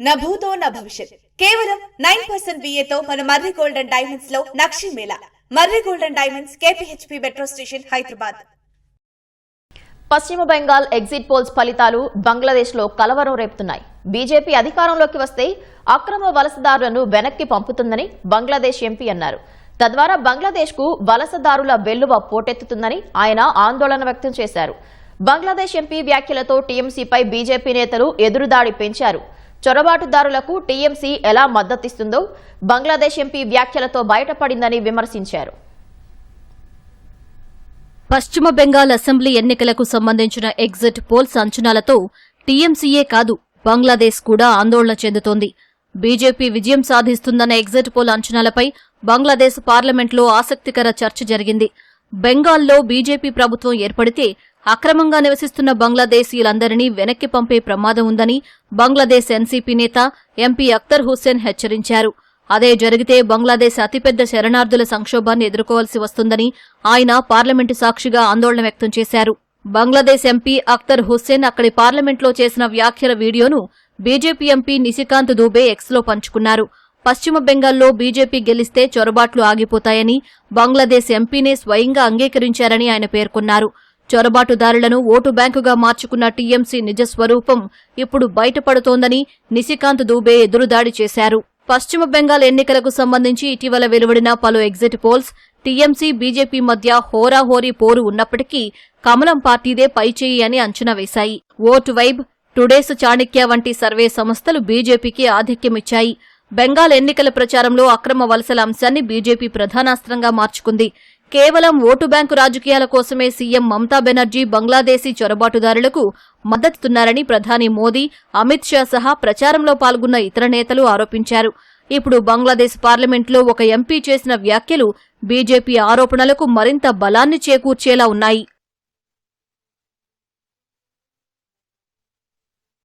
నా భూతో నా భవిష్యత్ కేవలం 9% VAతో మన మర్రి గోల్డెన్ డైమండ్స్ లో Nakshi Mela. Marri golden diamonds, KPHP metro station, Hyderabad. Paschim Bengal exit polls ఫలితాలు బంగ్లాదేశ్లో కలవరం రేపుతున్నాయి. బీజేపీ అధికారంలోకి వస్తే అక్రమ వలసదారులను వెనక్కి పంపుతుందని బంగ్లాదేశ్ ఎంపీ అన్నారు. తద్వారా బంగ్లాదేశ్కు వలసదారుల వెల్లువ పోటెత్తుతుందని ఆయన ఆందోళన వ్యక్తం చేశారు. బంగ్లాదేశ్ ఎంపీ వ్యాఖ్యలతో టీఎంసీపై బీజేపీ నేతలు ఎదురుదాడి పెంచారు. చొరబాటుదారులకు టీఎంసీ ఎలా మద్దతిస్తుందో బంగ్లాదేశ్ ఎంపీ వ్యాఖ్యలతో బయటపడిందని విమర్శించారు. పశ్చిమ బెంగాల్ అసెంబ్లీ ఎన్నికలకు సంబంధించిన ఎగ్జిట్ పోల్స్ అంచనాలతో టీఎంసీయే కాదు బంగ్లాదేశ్ కూడా ఆందోళన చెందుతోంది. బీజేపీ విజయం సాధిస్తుందన్న ఎగ్జిట్ పోల్ అంచనాలపై బంగ్లాదేశ్ పార్లమెంట్లో ఆసక్తికర చర్చ జరిగింది. బెంగాల్లో బీజేపీ ప్రభుత్వం ఏర్పడితే అక్రమంగా నివసిస్తున్న బంగ్లాదేశీయులందరినీ వెనక్కి పంపే ప్రమాదం ఉందని బంగ్లాదేశ్ ఎన్సీపీ నేత ఎంపీ అఖ్తర్ హుస్సేన్ హెచ్చరించారు. అదే జరిగితే బంగ్లాదేశ్ అతిపెద్ద శరణార్థుల సంక్షోభాన్ని ఎదుర్కోవాల్సి వస్తుందని ఆయన పార్లమెంటు సాక్షిగా ఆందోళన వ్యక్తం చేశారు. బంగ్లాదేశ్ ఎంపీ అఖ్తర్ హుస్సేన్ అక్కడి పార్లమెంట్లో చేసిన వ్యాఖ్యల వీడియోను బీజేపీ ఎంపీ నిశికాంత్ దూబే ఎక్స్లో పంచుకున్నారు. పశ్చిమ బెంగాల్లో బీజేపీ గెలిస్తే చొరబాట్లు ఆగిపోతాయని బంగ్లాదేశ్ ఎంపీనే స్వయంగా అంగీకరించారని ఆయన పేర్కొన్నారు. చొరబాటుదారులను ఓటు బ్యాంకుగా మార్చుకున్న టీఎంసీ నిజస్వరూపం ఇప్పుడు బయటపడుతోందని నిశికాంత్ దూబే ఎదురుదాడి చేశారు. పశ్చిమ బెంగాల్ ఎన్నికలకు సంబంధించి ఇటీవల వెలువడిన పలు ఎగ్జిట్ పోల్స్ టీఎంసీ బీజేపీ మధ్య హోరాహోరీ పోరు ఉన్నప్పటికీ కమలం పార్టీదే పైచేయి అని అంచనా వేశాయి. ఓటు వైబ్, టుడేస్ చాణక్య వంటి సర్వే సంస్థలు బీజేపీకి ఆధిక్యమిచ్చాయి. బెంగాల్ ఎన్నికల ప్రచారంలో అక్రమ వలసల అంశాన్ని బీజేపీ ప్రధానాస్త్రంగా మార్చుకుంది. కేవలం ఓటు బ్యాంకు రాజకీయాల కోసమే సీఎం మమతా బెనర్జీ బంగ్లాదేశీ చొరబాటుదారులకు మద్దతిస్తున్నారని ప్రధాని మోదీ, అమిత్ షా సహా ప్రచారంలో పాల్గొన్న ఇతర నేతలు ఆరోపించారు. ఇప్పుడు బంగ్లాదేశ్ పార్లమెంట్లో ఒక ఎంపీ చేసిన వ్యాఖ్యలు బీజేపీ ఆరోపణలకు మరింత బలాన్ని చేకూర్చేలా ఉన్నాయి.